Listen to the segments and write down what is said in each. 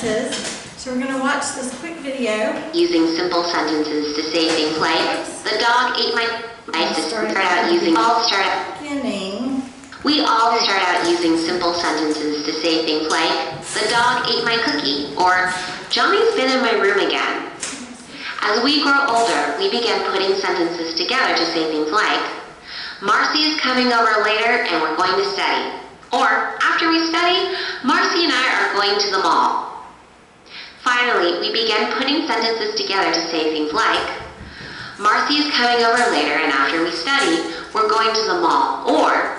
sentences. So we're going to watch this quick video. Using simple sentences to say things like, the dog ate my ice. We all start out using simple sentences to say things like, the dog ate my cookie, or Johnny's been in my room again. As we grow older, we begin putting sentences together to say things like, Marcy is coming over later and we're going to study. Or, after we study, Marcy and I are going to the mall. Finally, we begin putting sentences together to say things like, Marcy is coming over later and after we study, we're going to the mall. Or,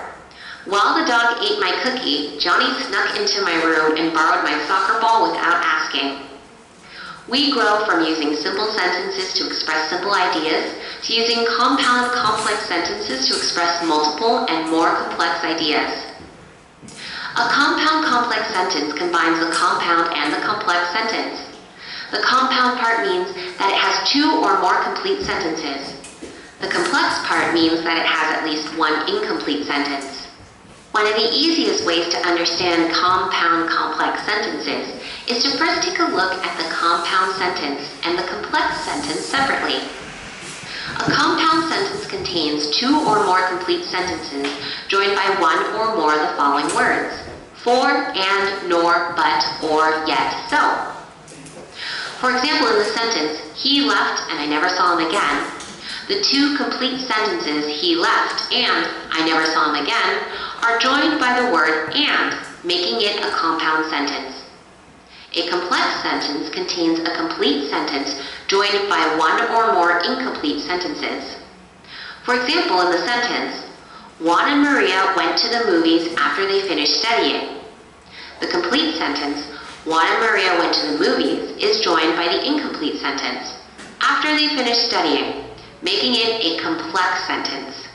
while the dog ate my cookie, Johnny snuck into my room and borrowed my soccer ball without asking. We grow from using simple sentences to express simple ideas to using compound, complex sentences to express multiple and more complex ideas. A compound complex sentence combines the compound and the complex sentence. The compound part means that it has two or more complete sentences. The complex part means that it has at least one incomplete sentence. One of the easiest ways to understand compound complex sentences is to first take a look at the compound sentence and the complex sentence separately. A compound sentence contains two or more complete sentences joined by one or more of the following words: for, and, nor, but, or, yet, so. For example, in the sentence, he left and I never saw him again, the two complete sentences, he left and I never saw him again, are joined by the word and, making it a compound sentence. A complex sentence contains a complete sentence joined by one or more incomplete sentences. For example, in the sentence, Juan and Maria went to the movies after they finished studying. The complete sentence, Juan and Maria went to the movies, is joined by the incomplete sentence, after they finished studying, making it a complex sentence.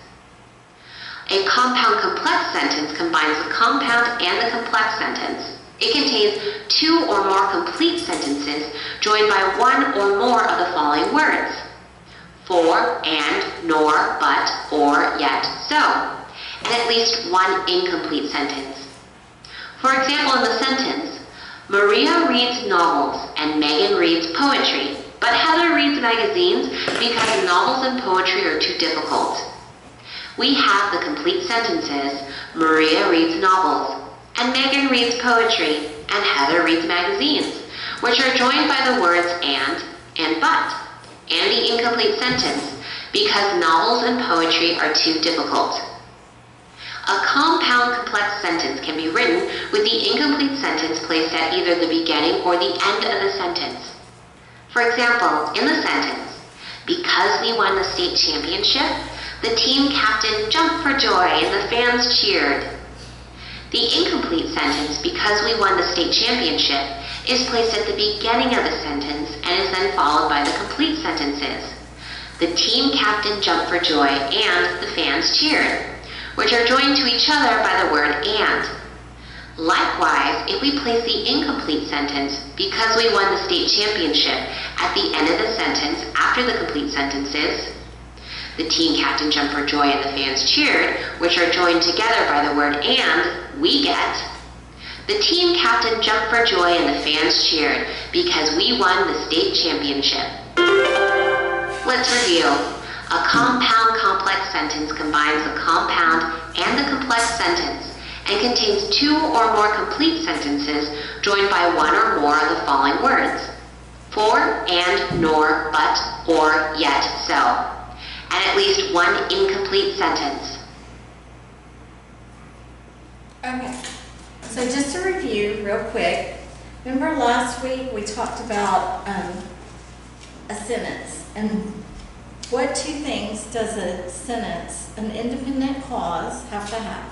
A compound complex sentence combines the compound and the complex sentence. It contains two or more complete sentences joined by one or more of the following words: for, and, nor, but, or, yet, so, and at least one incomplete sentence. For example, in the sentence, Maria reads novels and Megan reads poetry, but Heather reads magazines because novels and poetry are too difficult. We have the complete sentences, Maria reads novels, and Megan reads poetry, and Heather reads magazines, which are joined by the words and but, and the incomplete sentence, because novels and poetry are too difficult. A compound complex sentence can be written with the incomplete sentence placed at either the beginning or the end of the sentence. For example, in the sentence, because we won the state championship, the team captain jumped for joy and the fans cheered. The incomplete sentence, because we won the state championship, is placed at the beginning of the sentence and is then followed by the complete sentences. The team captain jumped for joy and the fans cheered, which are joined to each other by the word and. Likewise, if we place the incomplete sentence, because we won the state championship, at the end of the sentence after the complete sentences, the team captain jumped for joy and the fans cheered, which are joined together by the word and, we get, the team captain jumped for joy and the fans cheered because we won the state championship. Let's review. A compound complex sentence combines the compound and the complex sentence and contains two or more complete sentences joined by one or more of the following words: for, and, nor, but, or, yet, so, and at least one incomplete sentence. Okay, so just to review real quick, remember last week we talked about a sentence, and what two things does a sentence, an independent clause, have to have?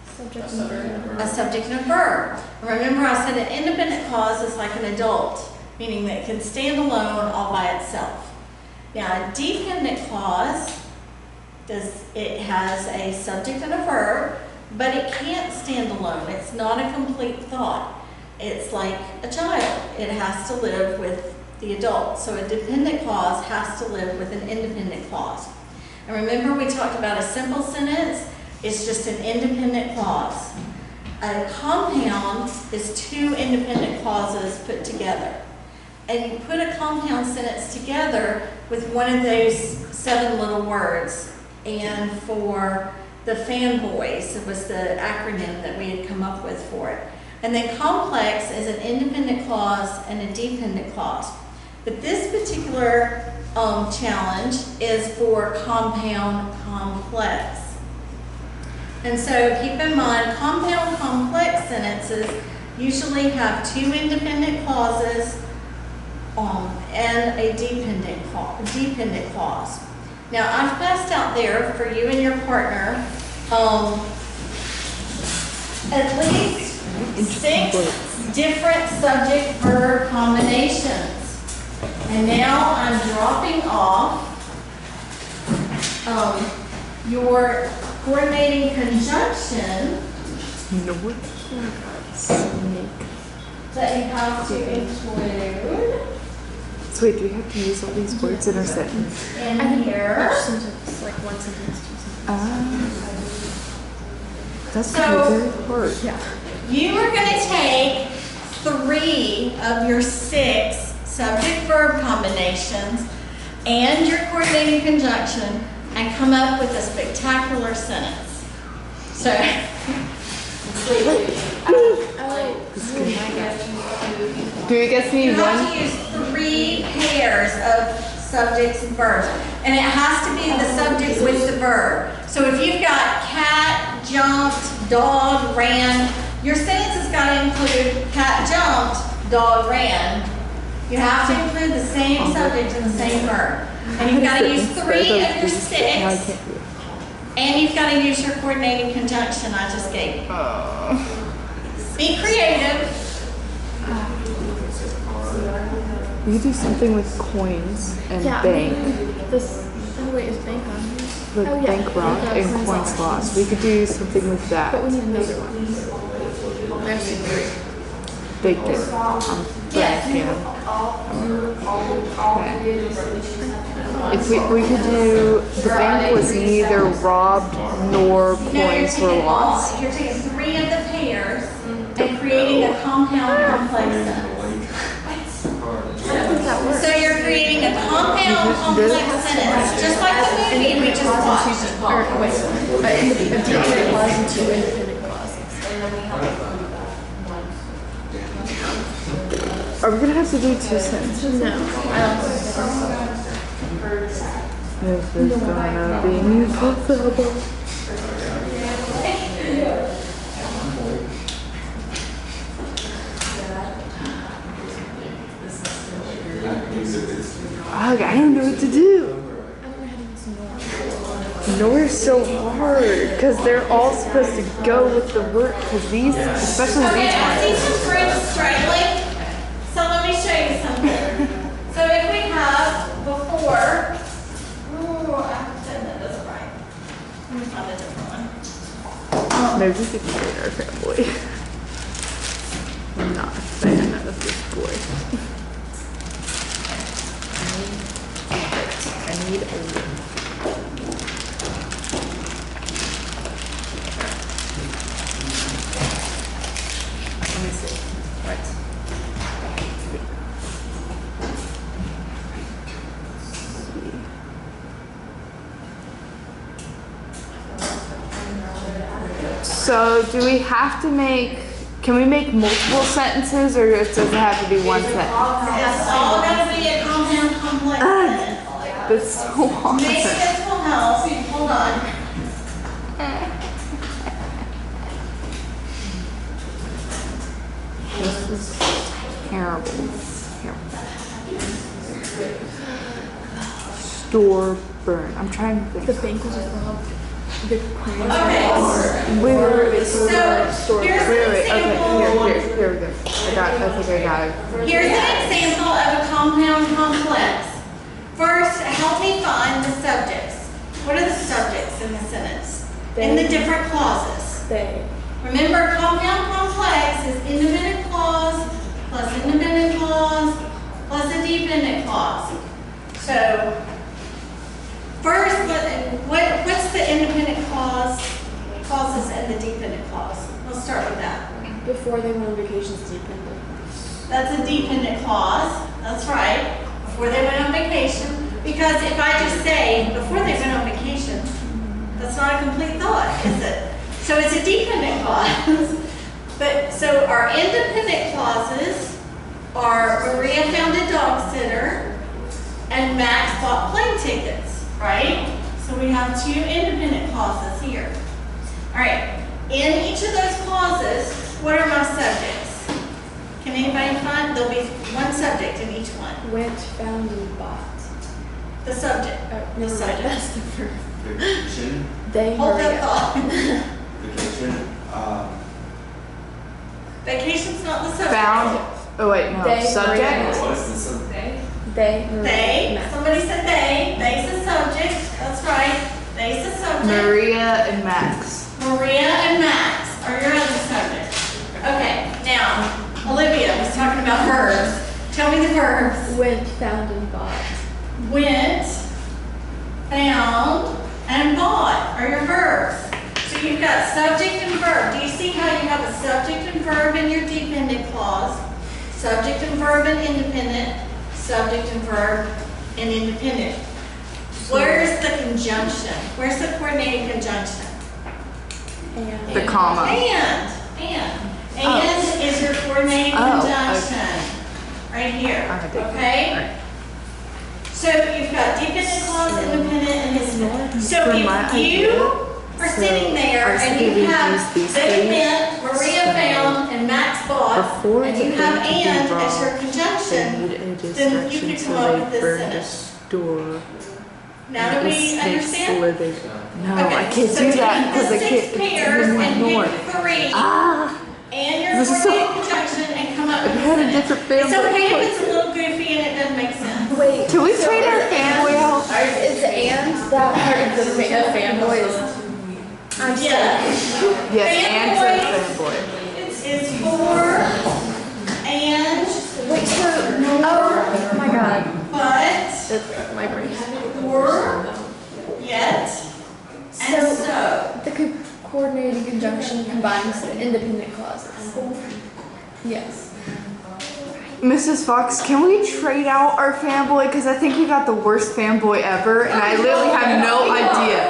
Subject and verb. A subject and a verb. Remember I said an independent clause is like an adult, meaning that it can stand alone all by itself. Now, a dependent clause, it has a subject and a verb, but it can't stand alone. It's not a complete thought. It's like a child. It has to live with the adult. So a dependent clause has to live with an independent clause. And remember we talked about a simple sentence. It's just an independent clause. A compound is two independent clauses put together. And you put a compound sentence together with one of those 7 little words. And for the fanboys, it was the acronym that we had come up with for it. And then complex is an independent clause and a dependent clause. But this particular challenge is for compound complex. And so keep in mind, compound complex sentences usually have 2 independent clauses and a dependent clause. Now, I've passed out there for you and your partner at least 6 different subject-verb combinations. And now I'm dropping off your coordinating conjunction that you have to include So wait, do we have to use all these words in our sentence? in here. Each sentence, like one sentence, 2 sentences. That's So- very hard. Yeah. You are going to take 3 of your 6 subject-verb combinations and your coordinating conjunction and come up with a spectacular sentence. So, Do you guys need you have one? to use 3 pairs of subjects and verbs. And it has to be the subject with the verb. So if you've got cat, jumped, dog, ran, your sentence has got to include cat jumped, dog ran. You have to include the same subject and the same verb. And you've got to use 3 of your No, I 6. can't do it. And you've got to use your coordinating conjunction I just gave you. Be creative. We could do something with coins and Yeah. bank, This. Oh wait, is bank on here? like Oh, yeah. bank rock Yeah, and coins coin on. slots. We could do something with But that. we need another one. There's 3. Baked it. Yes. Okay. If we could do, the bank was neither robbed nor No, you're coins were taking lost. all, you're taking 3 of the pairs and creating a compound complex sentence. So you're creating a compound complex sentence, just like the movie we just watched. Or wait, a dependent clause and 2 independent clauses. Are we gonna have to do 2 sentences? No, I don't think so. This is gonna be impossible. Ugh, I don't know what to do. Nor's so hard because they're all supposed to go with the word. Because these, especially Okay, these I see ones. some fruit straggling. So let me show you something. So if we have before, ooh, I have to send that doesn't right. Let me find a different one. Maybe we could create our family. I'm not a fan of this boy. I need a Let me see. Right. So do we have to make, can we make multiple sentences or does it have to be one sentence? It's all gonna be a compound complex sentence. That's so hard. Maybe this will help. Hold on. This is terrible. Terrible. Store burn. I'm trying to The think. bank was just robbed. The coins were Okay. lost. Wait. So here's an Okay, example. here we go. I think I got it. Here's an example of a compound complex. First, help me find the subjects. What are the subjects in the sentence? In the different clauses. They. Remember, compound complex is independent clause plus independent clause plus a dependent clause. So, first, what's the independent clauses in and the dependent clause. Let's start with that. Before they went on vacations, dependent. That's a dependent clause, that's right, before they went on vacation. Because if I just say, before they went on vacation, that's not a complete thought, is it? So it's a dependent clause. But, so our independent clauses are Maria found a dog sitter and Max bought plane tickets, right? So we have two independent clauses here. All right, in each of those clauses, what are my subjects? Can anybody find? There'll be one subject in each one. Went, found, and bought. The subject. Never The mind, subject. that's the verb. Vacation. They, Hold that Maria. thought. Vacation. Vacation's not the subject. Found. Oh wait, no. They, Subject. Maria. What's the sub? They, Maria, They. Max. Somebody said they. They's the subject. That's right. They's the subject. Maria and Max. Maria and Max are your other subjects. Okay. Now, Olivia was talking about verbs. Tell me the verbs. Went, found, and bought. Went, found, and bought are your verbs. So you've got subject and verb. Do you see how you have a subject and verb in your dependent clause? Subject and verb in independent, subject and verb in independent. Where's the conjunction? Where's the coordinating conjunction? And. The comma. And is your coordinating Oh, conjunction. Right here, okay? So you've got dependent clause, independent, and independent. So For my if you idea, are so sitting there I was and thinking you we'd have, use these they three. meant, Maria found, and Max bought, Before and the you have thing could be and as wrong, your They conjunction, need a then you distraction, could so come up with they this burned a sentence. store. Now do The we snakes understand? living. No, Okay, I can't so do take that because the I six can't. pairs and Ignore. pick three. Ah! And your This is so- coordinating conjunction and come up I with had a sentence. different It's family. okay if it's a little goofy and it doesn't make sense. Wait. Can we trade our family out? Is the and that part of the fanboys? I'm Yeah. Yes, and for Fanboy. fanboy. It's for and Wait, so, oh my god. but That's my brain. or yet and so. The coordinating conjunction combines the independent clauses. Yes. Mrs. Fox, can we trade out our fanboy? Because I think we got the worst fanboy ever, and I literally have no idea.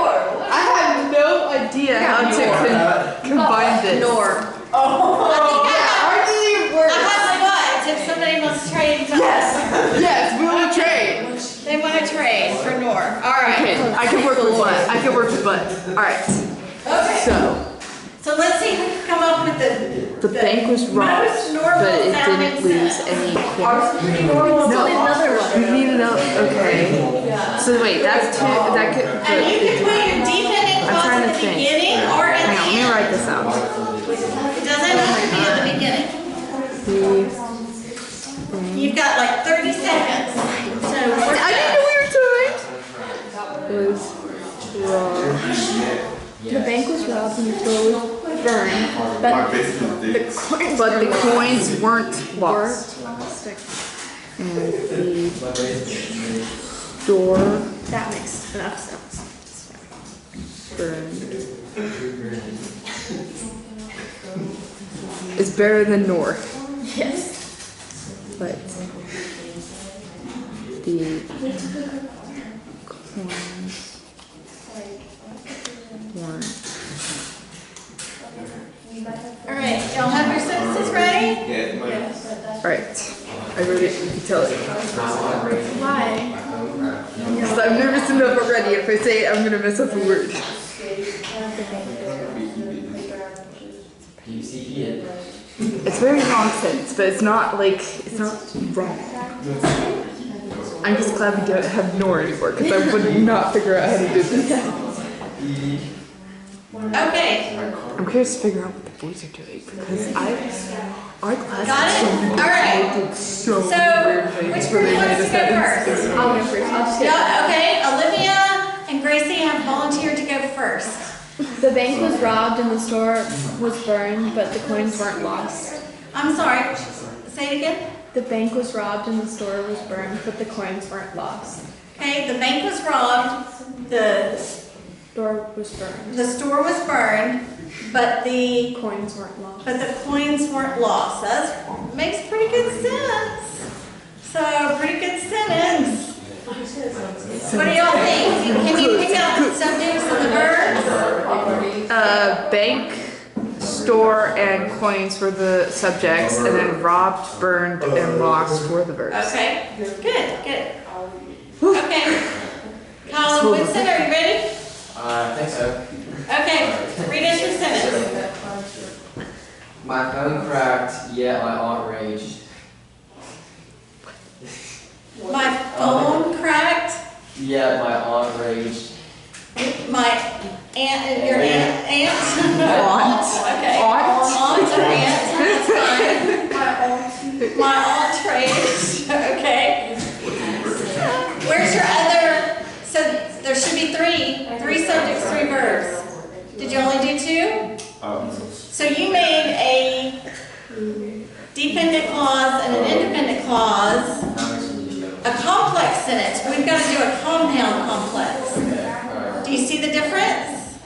I have no idea how to combine this. Nor. Ours is even I worse. have the buts if somebody wants to trade. Yes, we will trade. They want to trade for Nor. All right. Okay, I can work with what? I can work with what? All right. Okay. So let's see who can come up with The bank was robbed, most normal but it sounding didn't lose sentence. any coins. No, Another one. we need another. Okay. So wait, that's two. That could. And you can put your dependent I'm clause trying at to the think. beginning or at Hang on, let the me end. write this out. It doesn't have to be at the beginning. You've got like 30 seconds. So I didn't know we were doing. Was robbed. The bank was robbed and the store was burned, but the coins But the coins weren't lost. lost. And the store That makes enough sense. burned. It's better than North, Yes. but the coins weren't. all right, y'all have your sentences ready? Right. I wrote it. You can tell it. Why? Because I'm nervous enough already. If I say it, I'm gonna mess up a word. It's very long sentence, but it's not wrong. I'm just glad we don't have nor anymore because I would not figure out how to do this. Okay, I'm curious to figure out what the boys are doing because our class got has it? so many All right. did so So weird things which where group they made wants a to go sentence. first? I'll go first. I'll just get Yeah, okay, Olivia and Gracie have volunteered to go first. The bank was robbed and the store was burned, but the coins weren't lost. I'm sorry, say it again. The bank was robbed and the store was burned, but the coins weren't lost. Okay, the bank was robbed, the Door was burned. store was burned, but the Coins weren't lost. coins weren't lost. That makes pretty good sense. So, pretty good sentence. What do y'all think? Can you pick out the subjects and the verbs? Bank, store, and coins were the subjects, and then robbed, burned, and lost were the verbs. Okay, good. Okay. Colin Woodson, are you ready? I think so. Okay, read us your sentence. My phone cracked, yet my aunt raged. My phone cracked. Yet my aunt raged. My aunt, your aunt? Okay. Aunt? Aunt or aunt, that's fine. My aunt raged, okay. Where's your other, so there should be three subjects, three verbs. Did you only do two? So you made a dependent clause and an independent clause, a complex sentence. We've got to do a compound complex. Do you see the difference?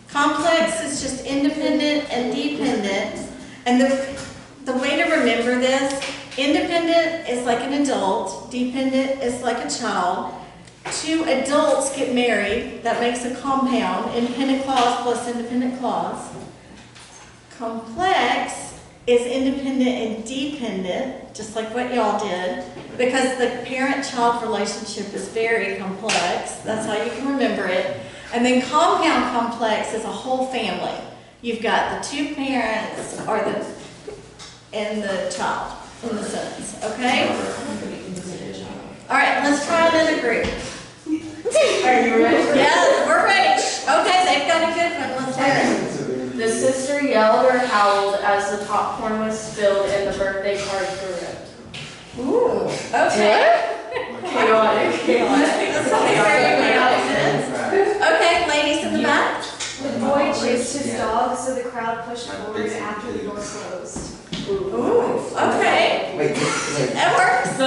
Complex is just independent and dependent. And the way to remember this, independent is like an adult, dependent is like a child. Two adults get married, that makes a compound, independent clause plus independent clause. Complex is independent and dependent, just like what y'all did, because the parent-child relationship is very complex. That's how you can remember it. And then compound complex is a whole family. You've got the two parents and the child in the sentence, okay? All right, let's try another group. Are you ready? Yeah, we're ready. Okay, they've got a good one. Let's hear it. The sister yelled or howled as the popcorn was spilled and the birthday cards were ripped. Ooh, okay. Chaotic. That's something very chaotic. Okay, ladies in the back. The boy chased his dog, so the crowd pushed forward after the door closed. Ooh, okay. That works. So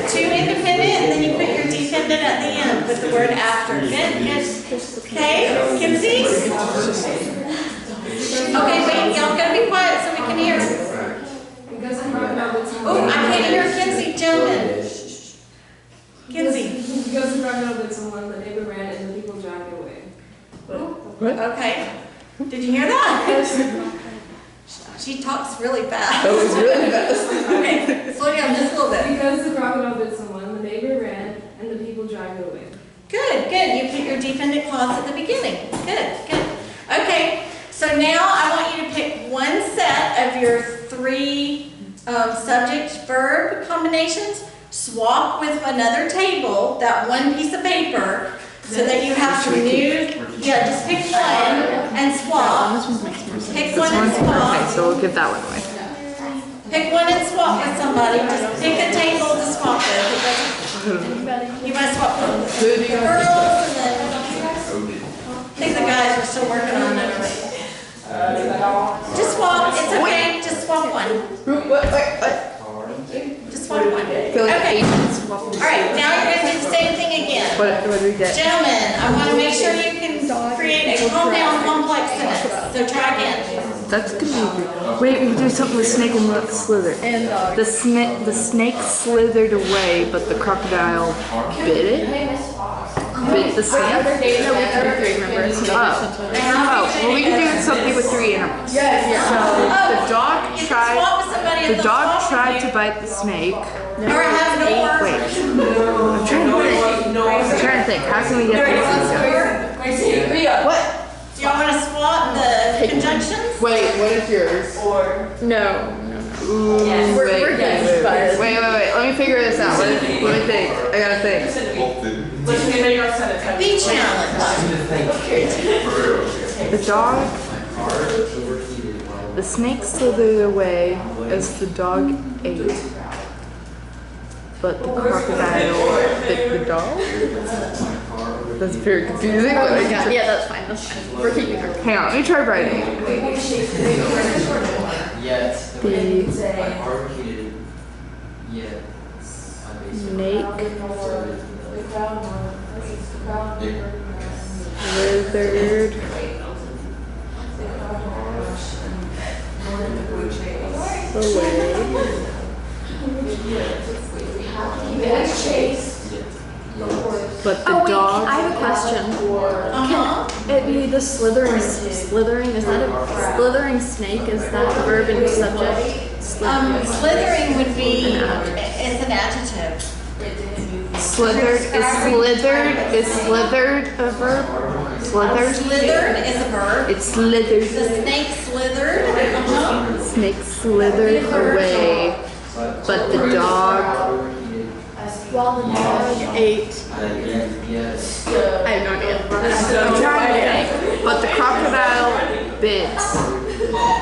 two independent, and then you put your dependent at the end. Put the word after. Good. Okay, Kinsey? Okay, wait, y'all gotta be quiet so we can hear. Oh, I can't hear Kinsey, gentlemen. Kinsey. Because the crowd with someone, the neighbor ran and the people dragged it away. Okay. Did you hear that? She talks really fast. That was really fast. Okay, slow down just a little bit. Because the crocodile bit someone, the neighbor ran and the people dragged it away. Good. You put your dependent clause at the beginning. Good. Okay, so now I want you to pick one set of your three subject-verb combinations, swap with another table, that one piece of paper, so that you have some new, just pick one and swap. This one makes more sense. Pick This one and one's okay, swap. so we'll give that one away. Pick one and swap with somebody. Just pick a table to swap with. You might swap with the girls and then, I think the guys are still working on it. Just swap, it's okay, just swap one. Just swap one. Okay. All right, now you're gonna do the same thing again. What do we get? Gentlemen, I wanna make sure you can create a compound complex sentence, so try again. That's gonna be good. Wait, we can do something with snake and slither. And The snake slithered away, but the crocodile bit it? Bit the snake? No, we can do three, remember? So Oh, well, we can do something with three animals. So the dog You can tried. swap with somebody and The they'll dog swap tried with to you. bite the snake. Or have no more. Wait, I'm trying to think. How can we get this? What? Do y'all want to swap the conjunctions? Wait, what is yours? No. Ooh, We're good, but- wait. Let me figure this out. Let me think. I gotta think. Be challenged. The dog. The snake slithered away as the dog ate. But the crocodile bit the dog? That's very confusing. But I can Yeah, that's fine. We're keeping her. hang on, let me try writing. Yet The my heart heated. Yet I snake basically slithered. Away. But the Oh wait, dog. I have a question. Can it be the slithering? Is that a slithering snake? Is that a verb and subject? Slithering would be, it's an adjective. Is slithered a verb? Slithered? Slithered is a verb. It's slithered. The snake slithered. Snake slithered away, but the dog. While the dog ate. Yes. I have no idea. I'm trying to think. But the crocodile bit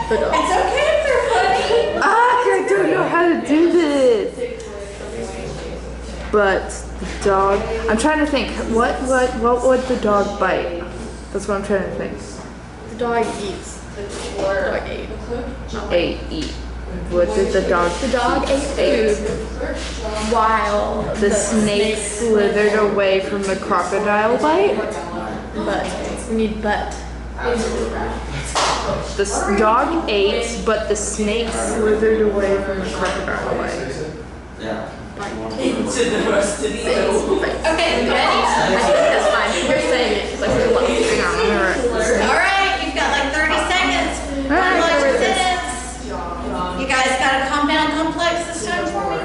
the dog. It's okay if they're funny. I don't know how to do this. But the dog. I'm trying to think. What would the dog bite? That's what I'm trying to think. The dog eats. The dog ate. Eat. What did the dog? The dog ate food while The snake slithered away from the crocodile bite. But we need but. The dog ate, but the snake slithered away from the crocodile bite. Yeah. Okay, ready? I think that's fine. We're saying it like we're lucky. Hang on, let me write. All right, you've got like 30 seconds. right, Finalize your cover this. sentence. You guys got a compound complex this time for me?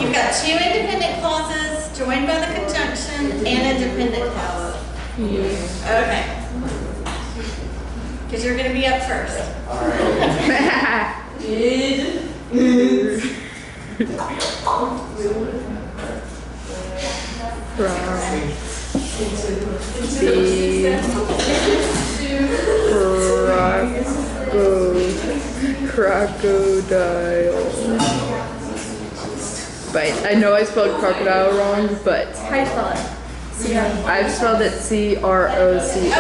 You've got two independent clauses joined by the conjunction and a dependent clause. Okay. Because you're going to be up first. Crocodile bite. I know I spelled crocodile wrong, but How do you spell it? I've spelled it CROCODILLE.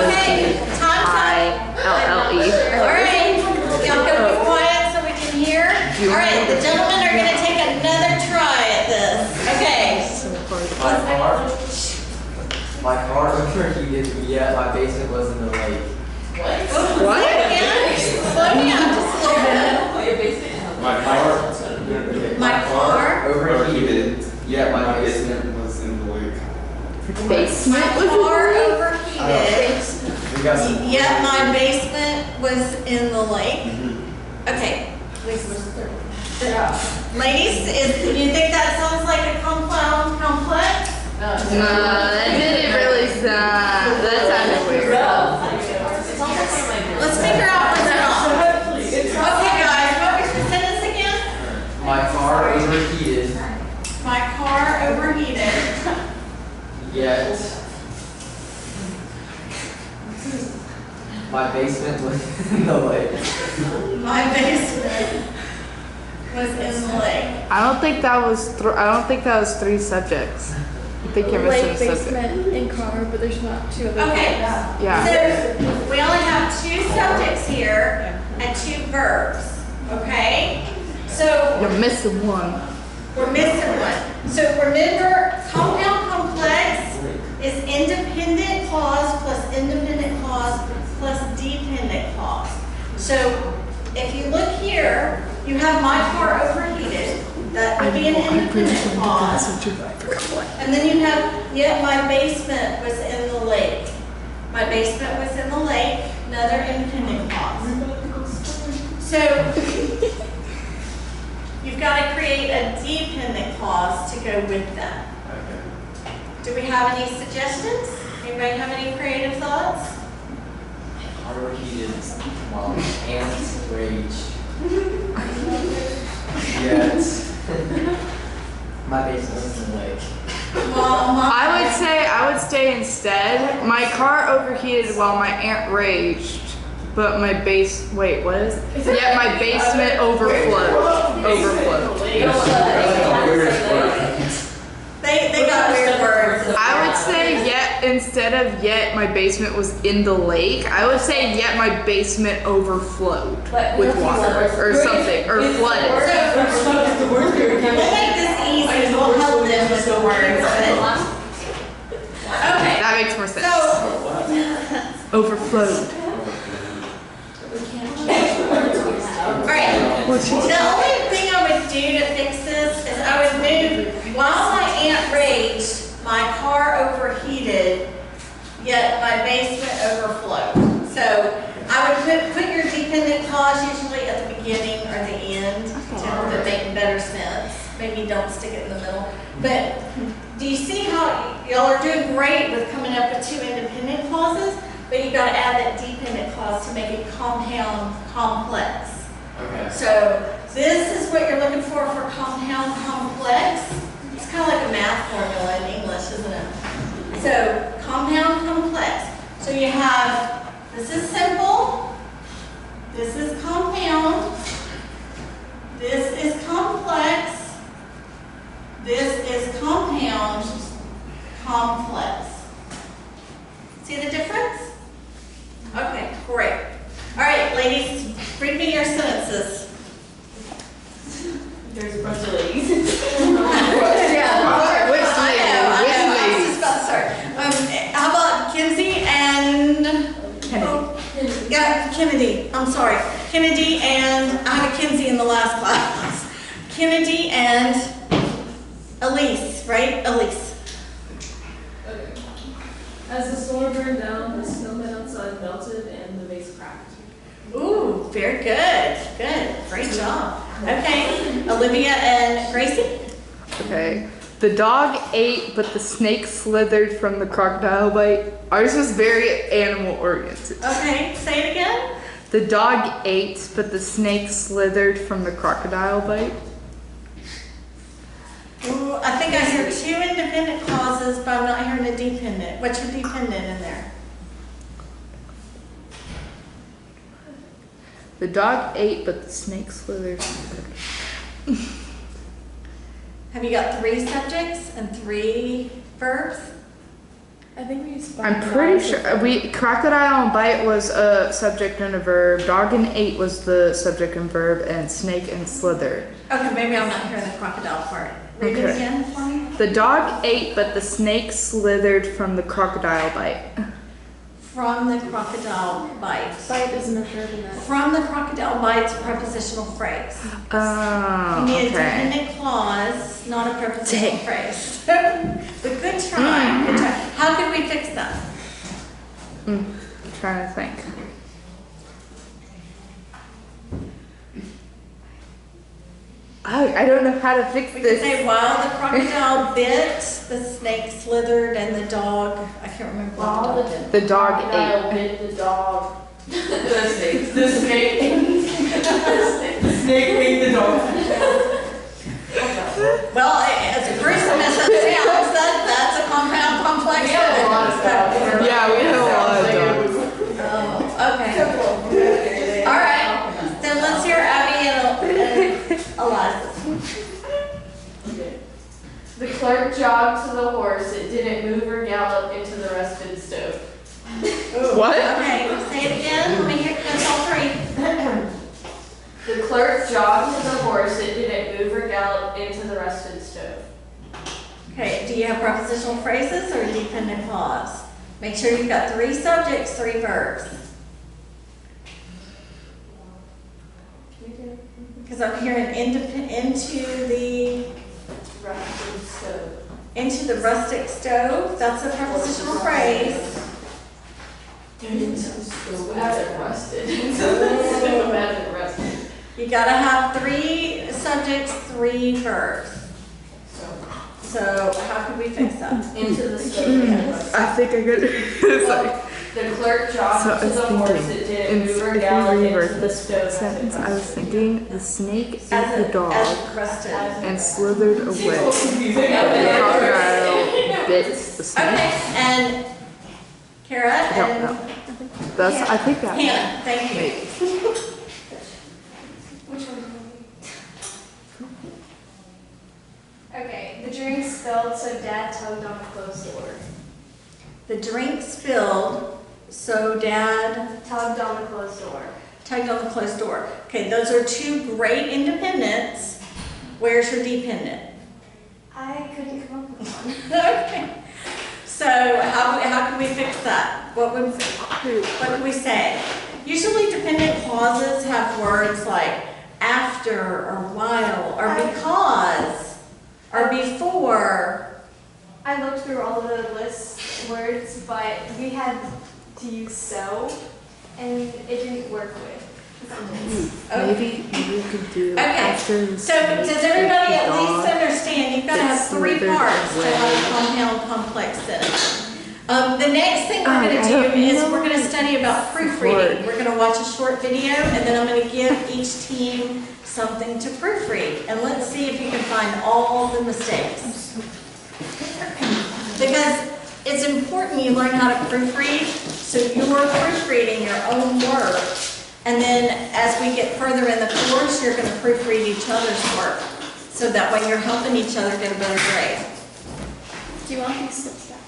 Okay, time's up. All right, y'all gotta be quiet so we can hear. All right, the gentlemen are gonna take another try at this. Okay. My car overheated, yet my basement was in the lake. Slow down, just a little bit. My car. Overheated, yet my My basement. basement was in the lake. Basement My was car in overheated. We got some. Yet my basement was in the lake. Okay. Ladies, do you think that sounds like a compound complex? No, that didn't really sound. That sounded weird. Let's figure out what's wrong. Okay, guys, what was your sentence again? My car overheated, My car overheated. yet my basement was in the lake. My basement was in the lake. I don't think that was three subjects. I think you're missing a Lake, subject. basement, and car, but there's not two other Okay, Yeah. so we only have two subjects here and two verbs, okay? So You're missing one. we're missing one. So remember, compound complex is independent clause plus independent clause plus dependent clause. So if you look here, you have my car overheated. That would be an independent clause. And then you have, yet my basement was in the lake. My basement was in the lake, another independent clause. So you've got to create a dependent clause to go with that. Do we have any suggestions? Anybody have any creative thoughts? Overheated while ants raged. Yet my basement was in the lake. I would say instead, my car overheated while my aunt raged, but my wait, what is it? Yeah, my basement overflowed. They got weird words. I would say yet, instead of yet my basement was in the lake, I would say yet my basement overflowed with water or something, or flooded. We'll make this easy. We'll help them with the words. Okay. That makes more sense. flowed. Alright, the only thing I would do to fix this is I would move, while my aunt raged, my car overheated, yet my basement overflowed. So I would put your dependent clause usually at the beginning or the end to make better sense. Maybe don't stick it in the middle. But do you see how y'all are doing great with coming up with 2 independent clauses, but you gotta add that dependent clause to make it compound complex. Okay. So this is what you're looking for compound complex. It's kind of like a math formula in English, isn't it? So compound complex. So you have, this is simple, this is compound, this is complex, this is compound complex. See the difference? Okay, great. All right, ladies, read me your sentences. There's a bunch of ladies. Yeah, Which I lady? know, I Which was lady? just about to start. How about Kinsey and Kennedy? Yeah, Kennedy. I'm sorry, Kennedy and I had a Kinsey in the last class. Kennedy and Elise, right? Elise. Okay. As the storm burned down, the snowman outside melted and the vase cracked. Ooh, very good. Good. Great job. Okay, Olivia and Gracie. Okay. The dog ate, but the snake slithered from the crocodile bite. Ours was very animal oriented. Okay, say it again. The dog ate, but the snake slithered from the crocodile bite. Ooh, I think I hear 2 independent clauses, but I'm not hearing a dependent. What's your dependent in there? The dog ate, but the snake slithered. Have you got 3 subjects and 3 verbs? I think we used I'm pretty sure crocodile and bite was a subject and a verb. Dog and ate was the subject and verb, and snake and slithered. Okay, maybe I'm not hearing the crocodile part. Read it Okay. again for me. The dog ate, but the snake slithered from the crocodile bite. From the crocodile bite. Bite isn't a verb in that. From the crocodile bite's a prepositional phrase. Oh, You need a okay. dependent clause, not a prepositional Dang. phrase. But good try, good try. How could we fix that? Trying to think. I don't know how to fix We could this. say while the crocodile bit, the snake slithered and the dog, I can't remember what the While dog did. The dog Crocodile ate. bit the dog. The snake. The snake. The snake ate the dog. Well, as gruesome as it sounds, that's a compound complex. We have a lot of stuff. Yeah, we have a lot of dogs. Oh, okay. All right, then let's hear Abby and Eliza. The clerk jogged to the horse. It didn't move or gallop into the rusted stove. What? Okay, say it again, let me hear, that's all 3. The clerk jogged to the horse. It didn't move or gallop into the rusted stove. Okay, do you have prepositional phrases or a dependent clause? Make sure you've got 3 subjects, 3 verbs. Because I'm hearing into the rustic stove, that's a prepositional phrase. So hasn't rusted. So hasn't rusted. You gotta have 3 subjects, 3 verbs. So how could we fix that? Into the stove. I think I could. It's like, The clerk jogged So I to was the horse. It thinking, didn't move or if gallop we into reverse the this stove. sentence, I was thinking the snake ate As the dog as crusted. and slithered away. The crocodile bit the snake. Okay, and Kara I don't and know. That's. I think that. Hannah, thank you. Okay, the drink spilled, so Dad tugged on a closed door. The drink spilled, so Dad Tugged on the closed door. tugged on the closed door. Okay, those are 2 great independents. Where's your dependent? I couldn't come up with one. Okay. So So how can we fix that? What can we say? Usually dependent clauses have words like after or while or because or before. I looked through all of the list words, but we had to use so, and it didn't work with. Maybe we could do Okay, after the so does everybody at dog least understand you've got to have that's 3 slithered parts to away. have a compound complex sentence. The next thing we're going to do is we're going to study about proofreading. We're going to watch a short video and then I'm going to give each team something to proofread. And let's see if you can find all the mistakes. Because it's important you learn how to proofread, so you're proofreading your own work. And then as we get further in the course, you're going to proofread each other's work. So that way you're helping each other get a better grade. Do you want these slips back?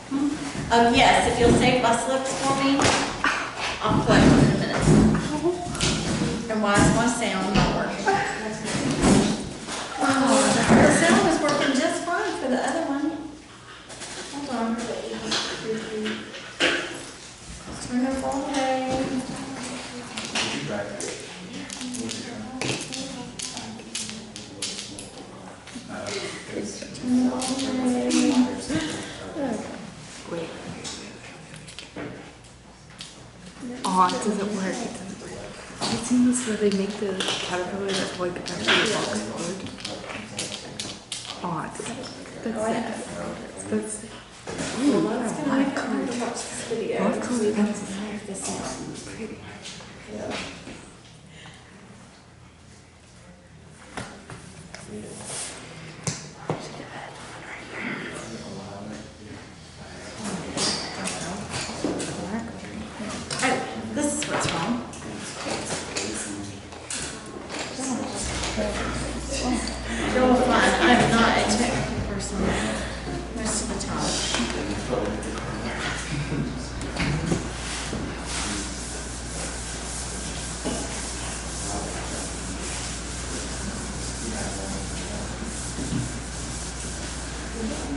Yes, if you'll save my slips for me, I'll collect them in a minute. And why is my sound not working? Oh, the sound is working just fine for the other one. Hold on. Turn it all the way. Wait. Oh, it doesn't work. It doesn't work. Have you seen this where they make the caterpillar that like actually walks forward? Oh, it doesn't work. That's sad. Ooh, live colored. Live colored pencils. Pretty. This is what's wrong. You're fine. I'm not a technical person most of the time.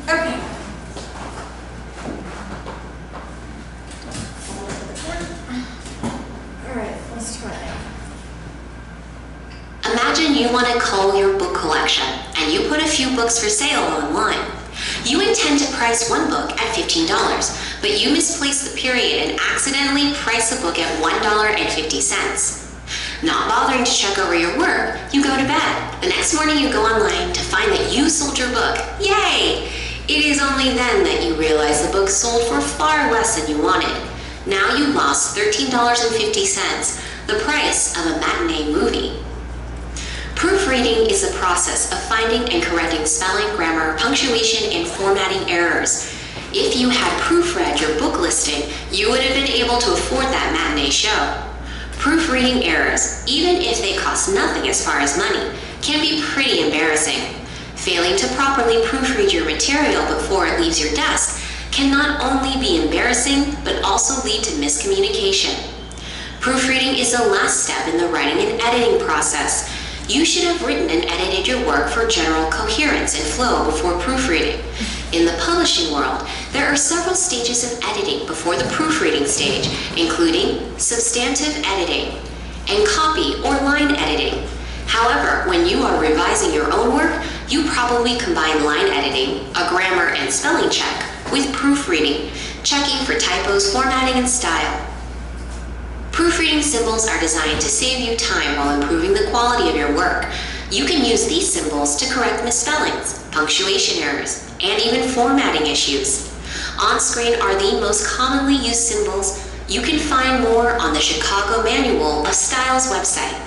Okay. All right, let's try it. Imagine you want to cull your book collection and you put a few books for sale online. You intend to price one book at $15, but you misplace the period and accidentally price a book at $1.50. Not bothering to check over your work, you go to bed. The next morning you go online to find that you sold your book. Yay! It is only then that you realize the book sold for far less than you wanted. Now you lost $13.50, the price of a matinee movie. Proofreading is the process of finding and correcting spelling, grammar, punctuation, and formatting errors. If you had proofread your book listing, you would have been able to afford that matinee show. Proofreading errors, even if they cost nothing as far as money, can be pretty embarrassing. Failing to properly proofread your material before it leaves your desk can not only be embarrassing, but also lead to miscommunication. Proofreading is the last step in the writing and editing process. You should have written and edited your work for general coherence and flow before proofreading. In the publishing world, there are several stages of editing before the proofreading stage, including substantive editing and copy or line editing. However, when you are revising your own work, you probably combine line editing, a grammar and spelling check, with proofreading, checking for typos, formatting, and style. Proofreading symbols are designed to save you time while improving the quality of your work. You can use these symbols to correct misspellings, punctuation errors, and even formatting issues. On screen are the most commonly used symbols. You can find more on the Chicago Manual of Style's website.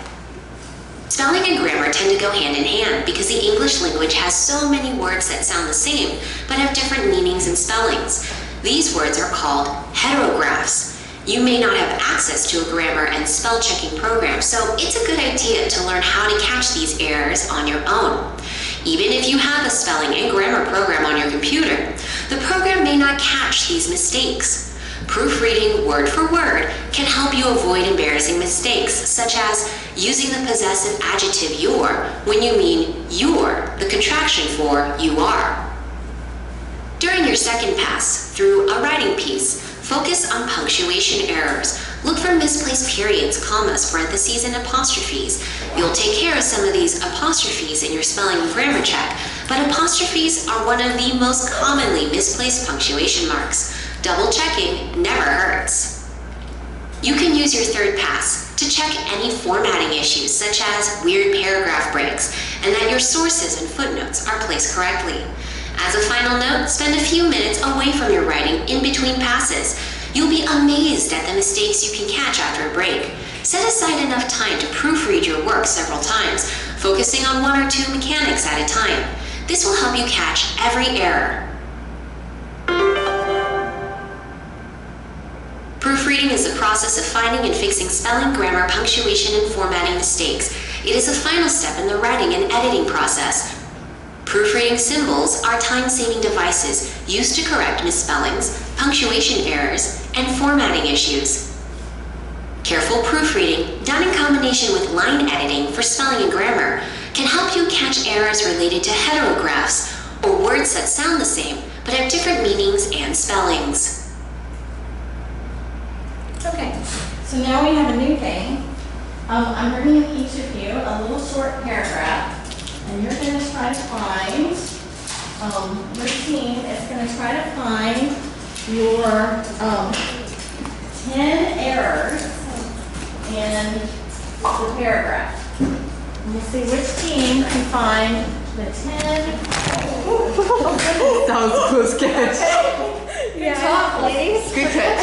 Spelling and grammar tend to go hand in hand because the English language has so many words that sound the same but have different meanings and spellings. These words are called heterographs. You may not have access to a grammar and spell checking program, so it's a good idea to learn how to catch these errors on your own. Even if you have a spelling and grammar program on your computer, the program may not catch these mistakes. Proofreading word for word can help you avoid embarrassing mistakes, such as using the possessive adjective your when you mean you're, the contraction for you are. During your second pass through a writing piece, focus on punctuation errors. Look for misplaced periods, commas, parentheses, and apostrophes. You'll take care of some of these apostrophes in your spelling and grammar check, but apostrophes are one of the most commonly misplaced punctuation marks. Double checking never hurts. You can use your third pass to check any formatting issues, such as weird paragraph breaks, and that your sources and footnotes are placed correctly. As a final note, spend a few minutes away from your writing in between passes. You'll be amazed at the mistakes you can catch after a break. Set aside enough time to proofread your work several times, focusing on 1 or 2 mechanics at a time. This will help you catch every error. Proofreading is the process of finding and fixing spelling, grammar, punctuation, and formatting mistakes. It is a final step in the writing and editing process. Proofreading symbols are time-saving devices used to correct misspellings, punctuation errors, and formatting issues. Careful proofreading, done in combination with line editing for spelling and grammar, can help you catch errors related to heterographs, or words that sound the same but have different meanings and spellings. Okay, so now we have a new thing. I'm bringing each of you a little short paragraph, and you're going to try to find, your team is going to try to find your 10 errors in the paragraph. We'll see which team can find the 10. That was a close catch. Good job, ladies. Good catch.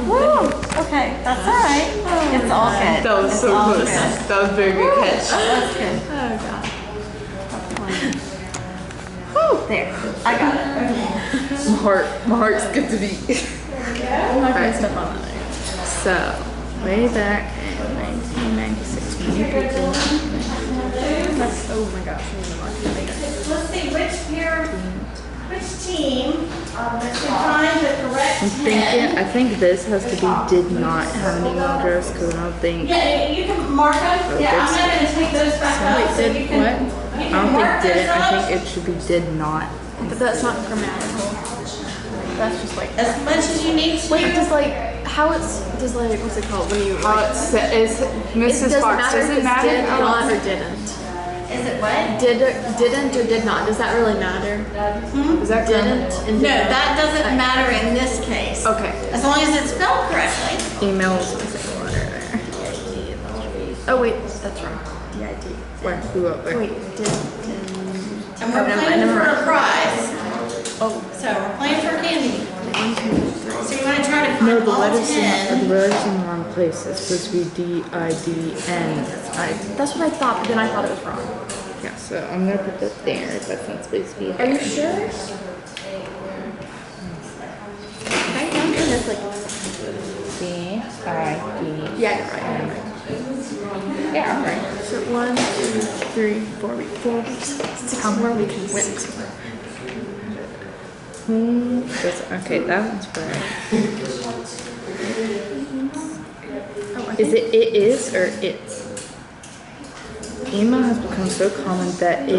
Woo! Okay, that's all right. It's all good. That was so It's all close. good. That was a very good catch. That's good. Woo! There, I got it. Okay. My heart's good to beat. I'm not gonna step on that. So, way back in 1996, many people. Oh my gosh, I'm gonna mark it later. Let's see which team can find the correct I'm 10. thinking, I think this has to be did not have an email address because I don't think. Yeah, you can mark them. Yeah, I'm not gonna take those back up. So Did you can, what? You I can don't mark think did those it. I up think it should be did not. But that's not grammatical. That's just like. as much as you need to. Wait, does like how it's does like what's it called when you How like it is Mrs. does Fox, does it matter? Did not or didn't? Is it what? Didn't or did not? Does that really matter? Is that Didn't and No, did not. that doesn't matter in this case. Okay. As long as it's spelled correctly. Emails in single letter there. Oh wait, that's wrong. DID. Where? Who up there? Wait, did. And we're playing for a prize. Oh, So we're playing for candy. 1, 2, 3. So you want to try to find No, the all letters 10. in the wrong place. It's supposed to be D-I-D-N. That's what I thought, but then I thought it was wrong. Yeah, so I'm gonna put that there. That's not supposed to be there. Are you sure? I don't think it's like. D-I-D. Yeah, you're right. Yeah, I'm right. So 1, 2, 3, 4 weeks. 4 weeks. Somewhere we can win. Okay, that one's right. Oh, I Is think- it is or it's? Email has become so common that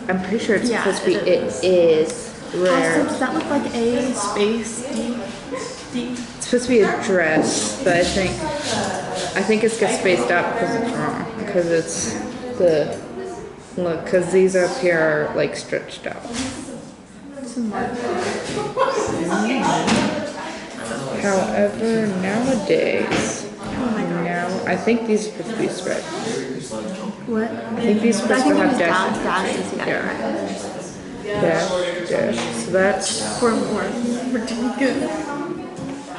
I'm pretty sure it's Yeah, supposed to be it it is Also, rare. does that look like A space D? D? It's supposed to be address, but I think it's gets spaced out because it's wrong. Because it's because these up here are like stretched out. However, nowadays, now I think these are supposed to be spread. What? I think these are I supposed to think it have was dashes. dashes. Yeah, Yeah. right. Dash. So that's We're doing good.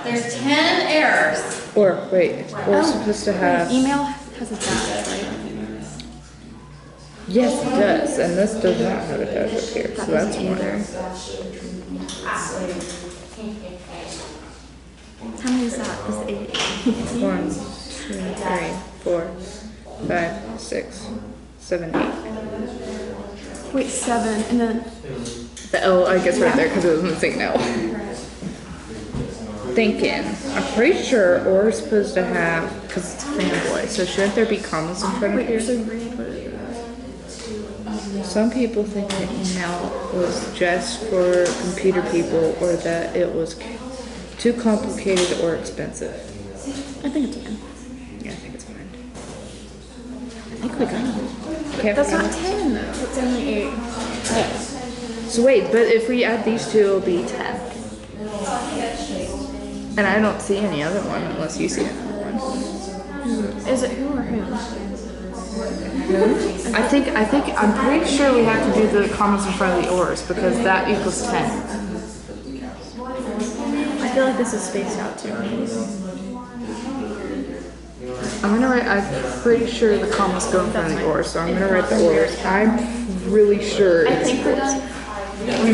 There's 10 errors. or wait, we're supposed to have. Email has a dash, right? Yes, it does, and this does not have a dash up here, so that's one. either. How many is that? Is 8? 1, 2, 3, 4, 5, 6, 7, 8. Wait, 7, and then The L, I guess, right there because it was missing now. Thinking. I'm pretty sure or is supposed to have because it's fanboy. So shouldn't there be commas in front of wait, here? so read what it is. some people think that email was just for computer people or that it was too complicated or expensive. I think it's fine. Yeah, I think it's fine. I think we got it. Okay, That's not 10. That's only 8. so wait, but if we add these two, it'll be 10. And I don't see any other one unless you see another one. Is it who or whom? I'm pretty sure we have to do the commas in front of the ors because that equals 10. I feel like this is spaced out too. I'm pretty sure the commas go in front of the ors, so I'm gonna write the ors. I'm really sure I it's think we're done. We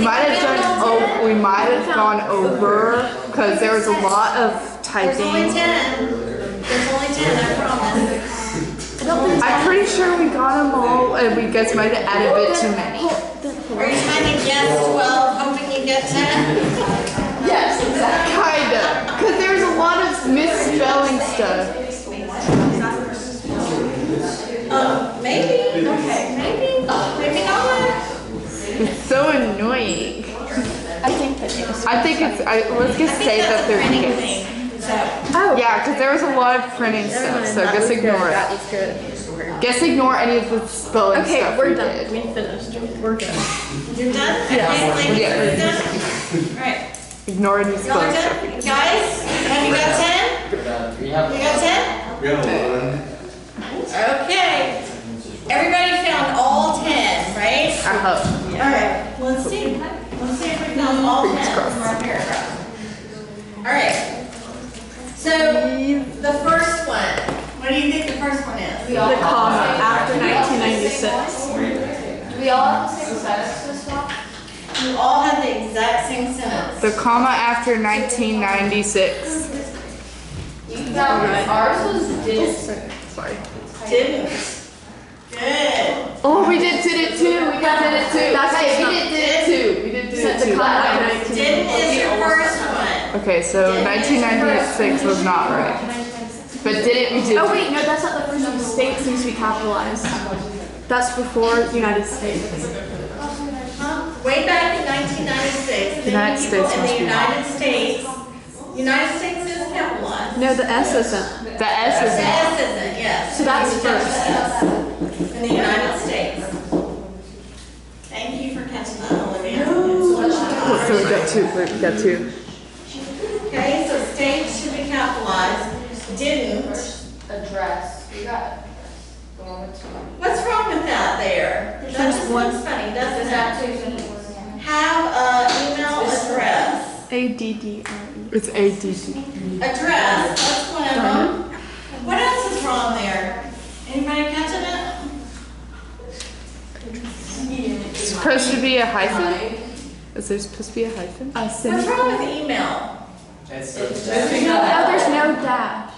might have gone over because there was a lot of There's only typing. 10. There's only 10, I promise. I'm pretty sure we got them all, and we guys might have added a bit too many. Are you trying to guess 12, hoping you get 10? Yes, exactly. Kinda, because there's a lot of misspelling stuff. Maybe. Okay, maybe. Maybe not. It's so annoying. I think that it's. Let's just say that there's kids. Oh, Yeah, because there was a lot of printing stuff, so just ignore That it. was good. Just ignore any of the spelling Okay, stuff we're we done. did. We finished. We're good. You're done? Okay, ladies, Yeah. you're done? Alright. Ignore any Y'all are spelling stuff. done? Guys, have you got 10? We have You got 10? We have 11. Okay. Everybody found all 10, right? I hope. Alright, let's see. Let's see if we found all 10 from our paragraph. Alright. So, the first one. What do you think the first one is? The comma after 1996. We all have the same sentence to stop. You all had the exact same sentence. The comma after 1996. Ours was did. Sorry. Didn't. Good. Oh, we did it too. We did it too. That's Hey, just we not- did it too. We did The it too. comma after 1996. Didn't is your first one. Okay, so 1996 was not right. But did it? We did. Oh wait, no, that's not the first one. States needs to be capitalized. That's before United States. Way back in 1996, United many people States in must the be United States, United States is capitalized. No, the S isn't. The S The is in. S isn't, yes. So that's first. In the United States. Thank you for catching that, Olivia. So we got two. We got two. Okay, so states should be capitalized. Didn't. Address. We got the one with two. What's wrong with that there? That just looks funny, doesn't it? Have a email address. ADDRE. It's ADD. Address, that's one of them. What else is wrong there? Anybody catching it? It's supposed to be a hyphen? Is there supposed to be a hyphen? What's wrong with email? It's No, there's no dash.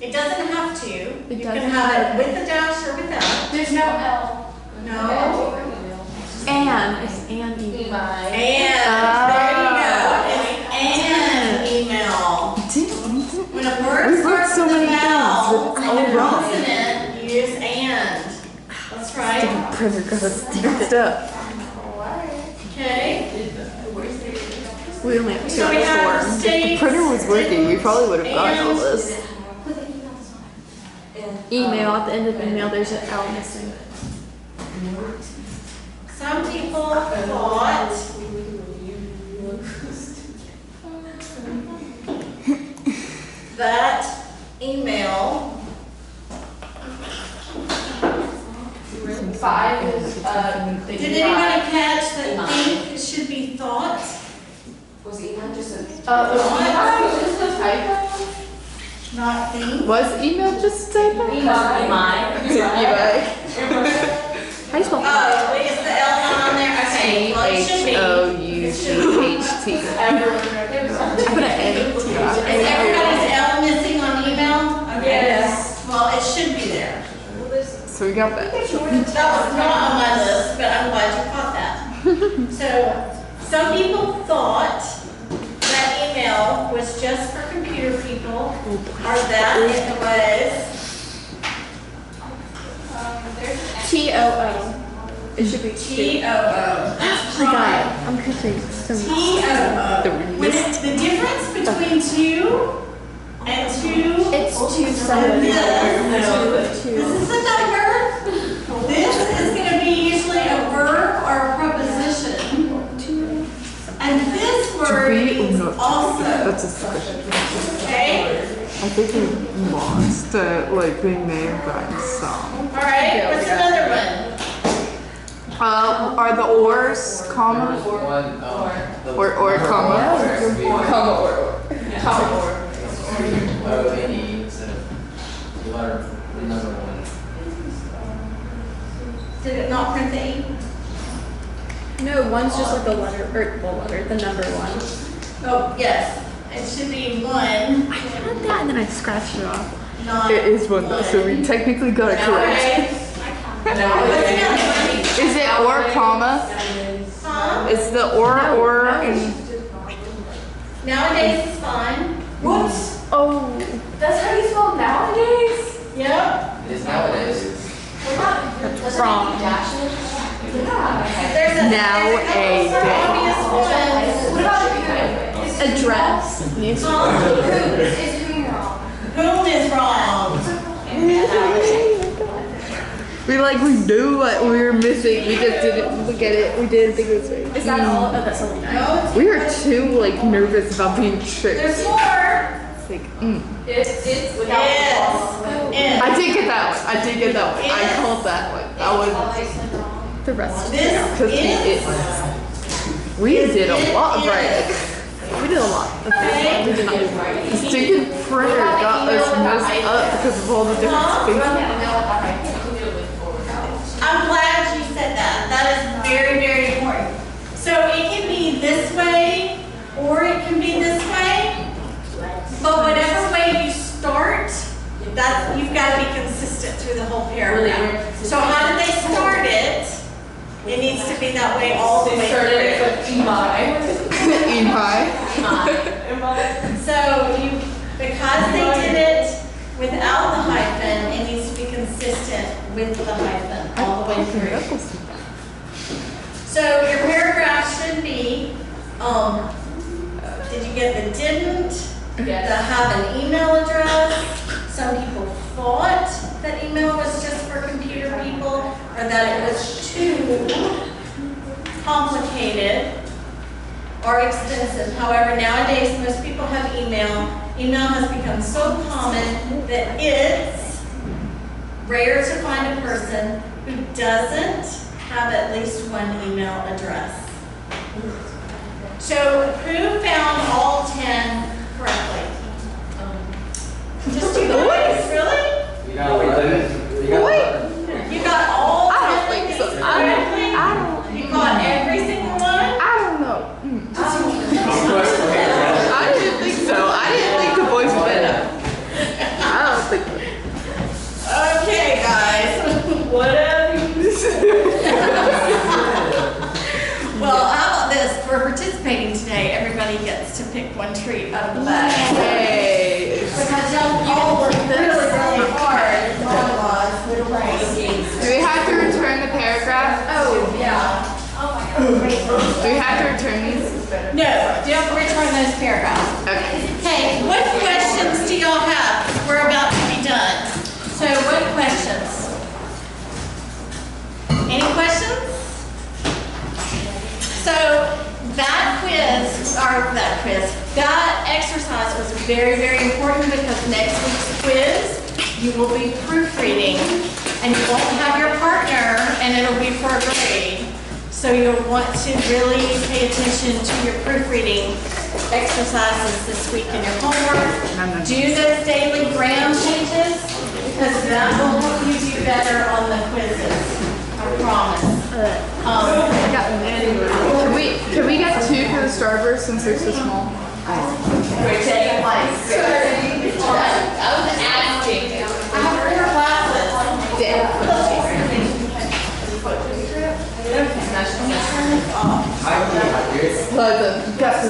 It doesn't have to. You can doesn't have it have- with the dash or without. There's no L. No. And it's and email. And, there you go. It's and email. When a word We wrote starts so with a many things, vowel but it's and all a wrong. consonant, you use and. That's right. Printer got us mixed up. Okay. We only have two So we have or four. If the states. printer was working, we probably would have gotten all and- this. Email, at the end of email, there's an L missing. Some people thought that email. 5 is, Did anybody catch that think should be thought? was email just a? Was just a typo? Not think? Was email just a typo? Mine. How do you spell Oh, wait, is the L not on there? Okay, well, it should be. T-H-O-U-G-H-T. I put an A. Is everybody's L missing on email? Okay. Yes. Well, it should be there. So we got that. That was not on my list, but I'm glad you caught that. So, some people thought that email was just for computer people, or that it was TOO. It should be T-O-O. Oh my god, I'm catching some. T-O-O. When it's the difference between 2 and 2. It's two and seven. this is a number. This is going to be usually a verb or a preposition. And this word means also. That's a question. Okay? I think he wants to like being named by a song. All right. What's another one? Are the ors, comma, One, or comma? O-N-E instead of the letter, the number one. Did it not print the E? No, one's just like the letter, the number one. Oh, yes. It should be 1. I had that and then I scratched it off. Not It is one though, so we technically got it correct. Nowadays. Is it or, comma? Huh? Is the or, and Nowadays is fine. Whoops. Oh, That's how you spell nowadays? Yep. It is nowadays. that's wrong. There's a Nowadays. obvious What about who? Address. one. Is who wrong? Whom is wrong? We knew what we were missing. We just didn't get it. We didn't think it was right. Is that all? Oh, that's only nine. No, it's We were too nervous about being tricked. There's more. It's like, It's without Yes. I did get that one. I did get that one. I called that one. That was The rest. This is. we did a lot right. We did a lot. Okay. We did not do right. The stinking printer got us messed up because of all the different spaces. I'm glad you said that. That is very, very important. So it can be this way or it can be this way. But whatever way you start, that's, you've got to be consistent through the whole paragraph. So how did they start it? It needs to be that way all the way through. So you, because they did it without the hyphen, it needs to be consistent with the hyphen all the way through. So your paragraph should be, did you get the didn't? To have an email address. Some people thought that email was just for computer people or that it was too complicated or expensive. However, nowadays most people have email. Email has become so common that it's rare to find a person who doesn't have at least one email address. So who found all 10 correctly? Just you guys, really? You got 11. You got 11. You got all 10 I don't think so. correctly? I don't. You got every single one? I don't know. I didn't think so. I didn't think the boys would enough. I don't think so. Okay, guys. Whatever. Well, how about this? For participating today, everybody gets to pick one treat out of the bag. Hey. Because y'all all worked really, really hard. Do we have to return the paragraph? Oh, yeah. Do we have to return these? No, don't return those paragraphs. Okay. Okay, what questions do y'all have? We're about to be done. So what questions? Any questions? So that exercise was very, very important because next week's quiz, you will be proofreading and you won't have your partner and it'll be for a grade. So you'll want to really pay attention to your proofreading exercises this week in your homework. Do those daily gram changes because that will help you do better on the quizzes. I promise. Can we get 2 for the Starburst since they're so small? We're taking place. I was asking. I have 4 classes. I